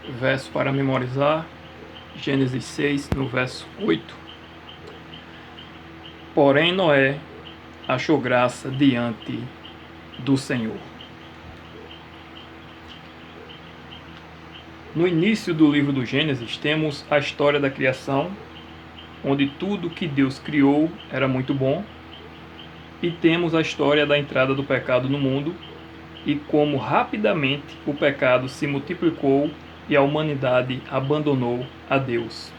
Verso para memorizar, Gênesis 6, no verso 8. Porém Noé achou graça diante do Senhor. No início do livro do Gênesis temos a história da criação, onde tudo que Deus criou era muito bom, e temos a história da entrada do pecado no mundo e como rapidamente o pecado se multiplicou e a humanidade abandonou a Deus.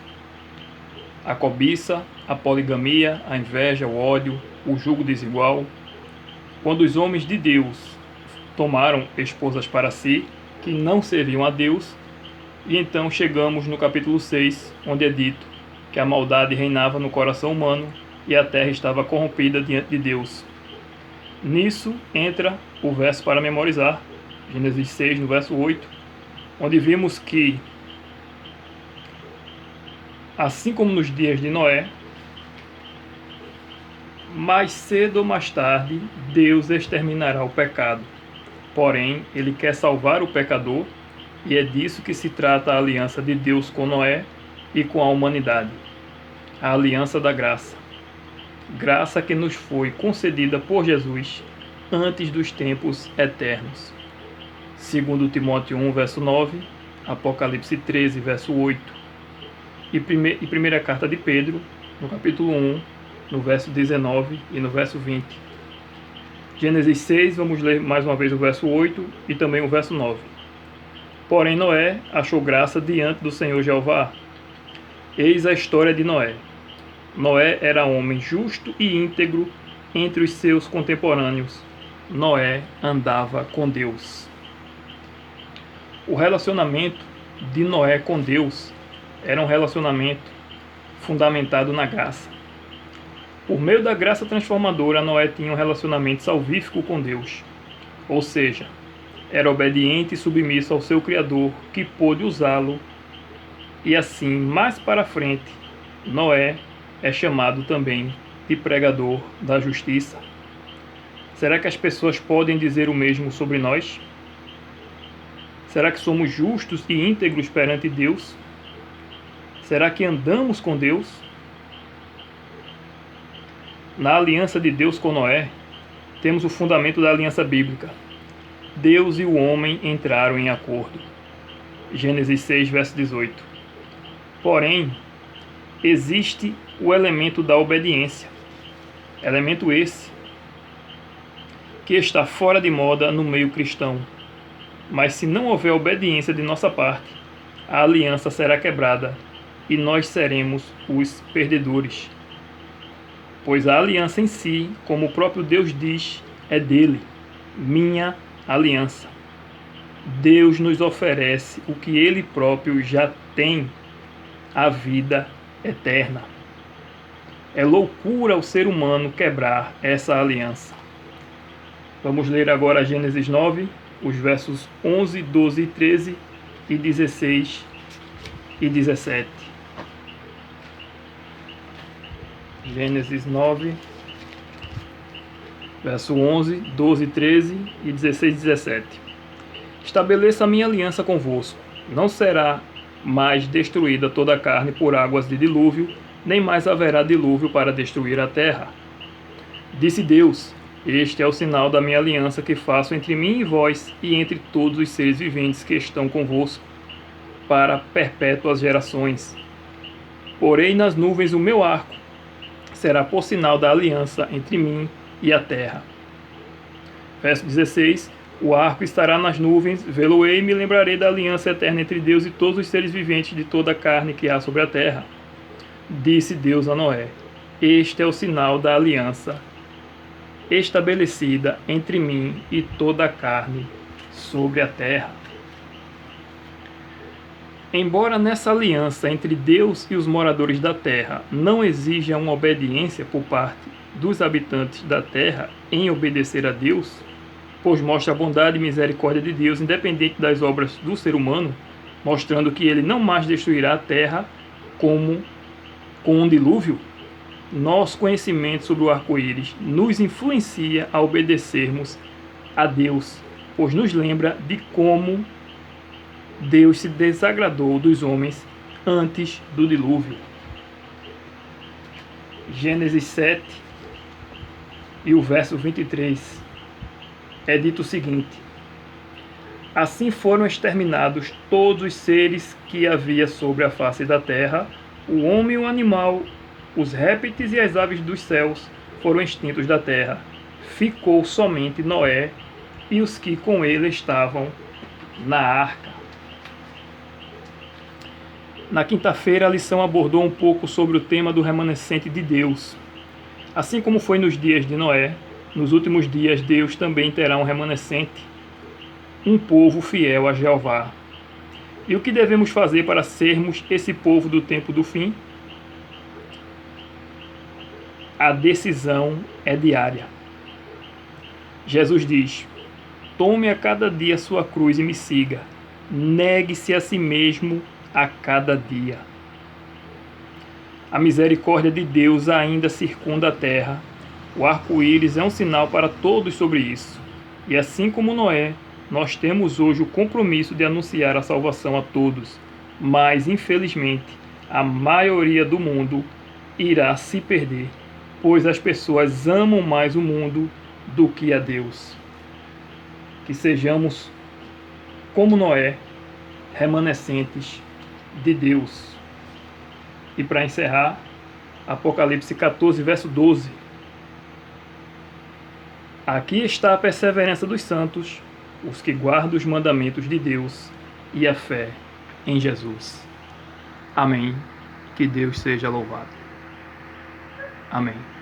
A cobiça, a poligamia, a inveja, o ódio, o jugo desigual. Quando os homens de Deus tomaram esposas para si, que não serviam a Deus, e então chegamos no capítulo 6, onde é dito que a maldade reinava no coração humano e a terra estava corrompida diante de Deus. Nisso entra o verso para memorizar, Gênesis 6, no verso 8, onde vimos que, assim como nos dias de Noé, mais cedo ou mais tarde, Deus exterminará o pecado. Porém, Ele quer salvar o pecador, e é disso que se trata a aliança de Deus com Noé e com a humanidade. A aliança da graça. Graça que nos foi concedida por Jesus antes dos tempos eternos. Segundo Timóteo 1, verso 9, Apocalipse 13, verso 8, e primeira carta de Pedro, no capítulo 1, no verso 19 e no verso 20. Gênesis 6, vamos ler mais uma vez o verso 8 e também o verso 9. Porém Noé achou graça diante do Senhor Jeová. Eis a história de Noé. Noé era homem justo e íntegro entre os seus contemporâneos. Noé andava com Deus. O relacionamento de Noé com Deus era um relacionamento fundamentado na graça. Por meio da graça transformadora, Noé tinha um relacionamento salvífico com Deus. Ou seja, era obediente e submisso ao seu Criador, que pôde usá-lo. E assim, mais para frente, Noé é chamado também de pregador da justiça. Será que as pessoas podem dizer o mesmo sobre nós? Será que somos justos e íntegros perante Deus? Será que andamos com Deus? Na aliança de Deus com Noé, temos o fundamento da aliança bíblica. Deus e o homem entraram em acordo. Gênesis 6, verso 18. Porém, existe o elemento da obediência. Elemento esse que está fora de moda no meio cristão. Mas se não houver obediência de nossa parte, a aliança será quebrada e nós seremos os perdedores. Pois a aliança em si, como o próprio Deus diz, é dele, minha aliança. Deus nos oferece o que ele próprio já tem, a vida eterna. É loucura o ser humano quebrar essa aliança. Vamos ler agora Gênesis 9, os versos 11, 12 e 13 e 16 e 17. Gênesis 9, verso 11, 12, 13 e 16 e 17. Estabeleça a minha aliança convosco. Não será mais destruída toda a carne por águas de dilúvio, nem mais haverá dilúvio para destruir a terra. Disse Deus: este é o sinal da minha aliança que faço entre mim e vós e entre todos os seres viventes que estão convosco, para perpétuas gerações. Porei nas nuvens o meu arco, será por sinal da aliança entre mim e a terra. Verso 16. O arco estará nas nuvens, vê-lo-ei e me lembrarei da aliança eterna entre Deus e todos os seres viventes de toda a carne que há sobre a terra. Disse Deus a Noé: este é o sinal da aliança estabelecida entre mim e toda a carne sobre a terra. Embora nessa aliança entre Deus e os moradores da terra não exija uma obediência por parte dos habitantes da terra em obedecer a Deus, pois mostra a bondade e misericórdia de Deus independente das obras do ser humano, mostrando que ele não mais destruirá a terra como com um dilúvio, nosso conhecimento sobre o arco-íris nos influencia a obedecermos a Deus, pois nos lembra de como Deus se desagradou dos homens antes do dilúvio. Gênesis 7 e o verso 23 é dito o seguinte: assim foram exterminados todos os seres que havia sobre a face da terra, o homem e o animal, os répteis e as aves dos céus foram extintos da terra. Ficou somente Noé e os que com ele estavam na arca. Na quinta-feira, a lição abordou um pouco sobre o tema do remanescente de Deus. Assim como foi nos dias de Noé, nos últimos dias Deus também terá um remanescente, um povo fiel a Jeová. E o que devemos fazer para sermos esse povo do tempo do fim? A decisão é diária. Jesus diz: tome a cada dia sua cruz e me siga. Negue-se a si mesmo a cada dia. A misericórdia de Deus ainda circunda a terra. O arco-íris é um sinal para todos sobre isso. E assim como Noé, nós temos hoje o compromisso de anunciar a salvação a todos. Mas, infelizmente, a maioria do mundo irá se perder, pois as pessoas amam mais o mundo do que a Deus. Que sejamos, como Noé, remanescentes de Deus. E para encerrar, Apocalipse 14, verso 12. Aqui está a perseverança dos santos, os que guardam os mandamentos de Deus e a fé em Jesus. Amém. Que Deus seja louvado. Amém.